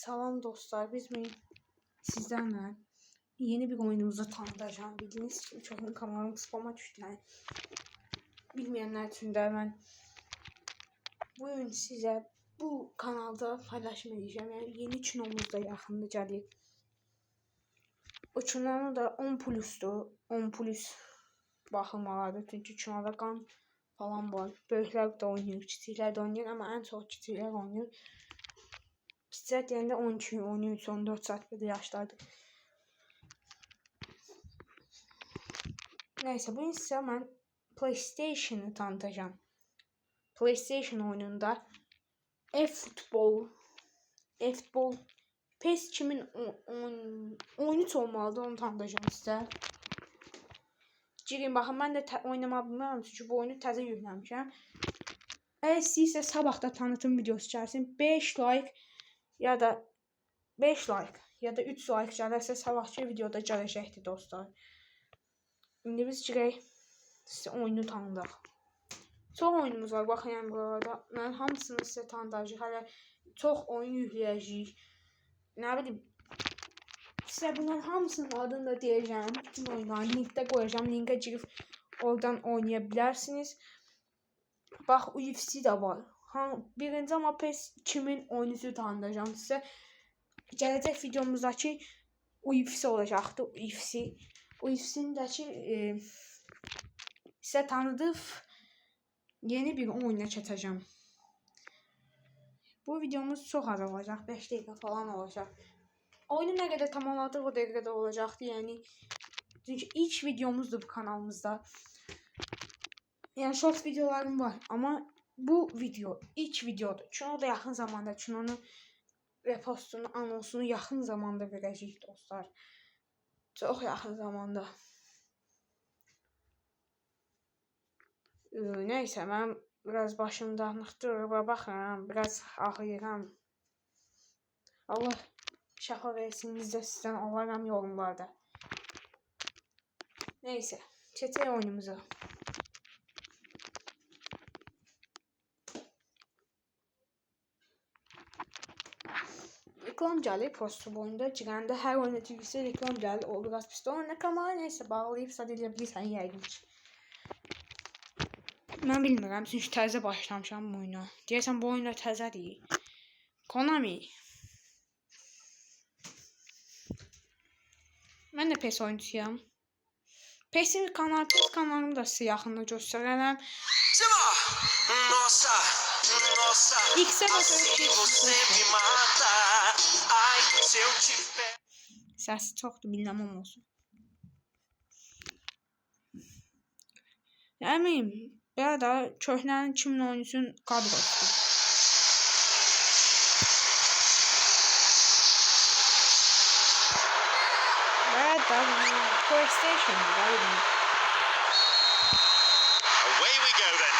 Salam dostlar, sizlerle yeni bir oyunumuzu tanıtacağım. Bildiğiniz gibi çoğunun kanalım spama düştü. Yani bilmeyenler için de ben bu oyunu size bu kanalda paylaşmayacağım. Yani yeni çunomuz da yakında gelir. O çunonu da 10 plus'dur. 10 plus baxılmalıdır. Çünkü çunoda qan falan var. Böyüklər də oynayır, kiçiklər də oynayır, amma ən çox kiçiklər oynayır. Bizcə deyəndə 12, 13, 14 saat belə yaşlardır. Neyse, bu ise ben PlayStation'ı tanıtacağım. PlayStation oyununda eFootball PES 2013 olmalıdır, onu tanıtacağım size. Girin baxın, mən də oynamağı bilmirəm çünki bu oyunu təzə yükləmişəm. Əgər sizsə sabahda tanıtım videosu gəlsin, 5 like ya da 3 like gəlirsə sabahki videoda gələcəkdir dostlar. İndi biz girək sizə oyunu tanıdaq. Çox oyunumuz var, baxın yəni burada. Mən hamısını sizə tanıdacağıq. Hələ çox oyun yükləyəcəyik. Nə bilim, sizə bunların hamısının adını da deyəcəm. Bütün oyunları linkdə qoyacağım. Linkə girib oradan oynaya bilərsiniz. Bax, UFC də var. Birinci amma PES 2013'ü tanıdacağım sizə. Gələcək videomuzdakı UFC olacaqdır. UFC'dəki sizə tanıdığım yeni bir oyuna keçəcəm. Bu videomuz çox az olacaq. 5 dəqiqə falan olacaq. Oyunu nə qədər tamamladıq o dəqiqədə olacaqdı. Yəni çünki ilk videomuzdur bu kanalımızda. Yəni short videolarım var, amma bu video ilk videodur. Çünki o da yaxın zamanda, çünki onu repostunu, anonsunu yaxın zamanda verəcəyik dostlar. Çox yaxın zamanda. Neyse, mən biraz başım dağınıqdır və baxıram, biraz ağlayıram. Allah şəfa versin, biz də sizdən alaram yorumlarda. Neyse, keçək oyunumuza. Reklam gəlir postu boyunda girəndə hər oyuna girsə reklam gəlir. O biraz pis. Ona kamera neyse bağlayıb sadə bilirsən yəqin ki. Mən bilmirəm çünki təzə başlamışam bu oyuna. Deyəsən bu oyunda təzədir. Konami. Mən də PES oyuncusuyam. PES kanalımı da sizə yaxında göstərərəm. X'e səsi çoxdur, bilməm olsun. Əmim, belə də köhnənin 2013'ün kadrosudur. Belə də PlayStation'dır da bilməm. Away we go then.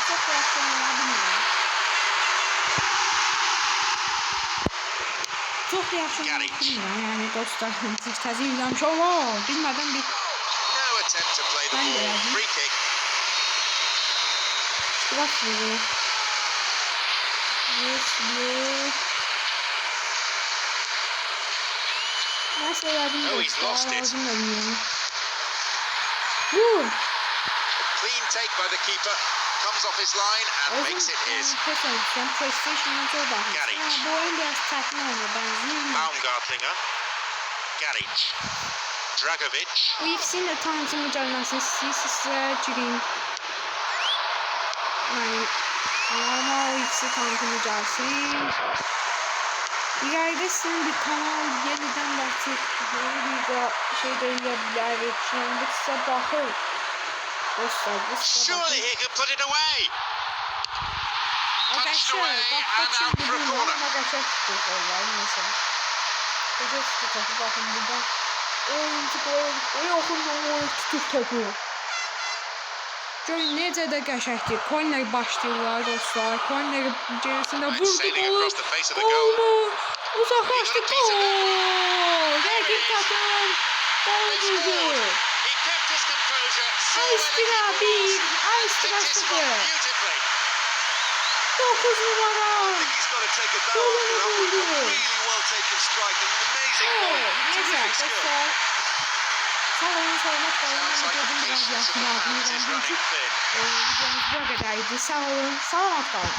Çok reaksiyonlar bilmiyorum. Çok reaksiyonlar bilmiyorum yani dostlar. Təzə yükləmiş olar. Bilmədən bir... No attempt to play the ball. Free kick. Biraz vurur. Nasıl verdim dostlar? Lazım da bilmiyorum. Vur! Clean take by the keeper. Comes off his line and makes it his. PlayStation'dan çok bakmıştım. Bu oyun biraz saçma oynuyor, benziyor. Baumgartlinger. Garic. Dragovic. Bu ikisinin de tanıtımı gelmesini size gireyim. Yani kanalıma o ikisi tanıtımı gelsin. İleride sizin bir kanal yeniden başlayıp bir şey de yapabilir. Şimdi size bakın. Surely he could put it away. Punched away and out for a corner. Görün necə də qəşəngdir. Korner başlayırlar dostlar. Korner gerisində vurdu qolu. Qolmu uzaqlaşdı. Gol! Rəqib takım qol vurdu. kept his composure, saw where the Aystra keeper 1, was, Aystra picked his 0. spot beautifully. 9 numara. I think he's got to take a bow after that one. A really well taken strike and an amazing ball. Neyse Terrific skill. arkadaşlar. Sağ olun, salamat kalın. Sounds like the Videonun biraz patience of the yakın fans is aldığım running için thin. videomuz bu kadardı. Sağ olun, salamat kalın.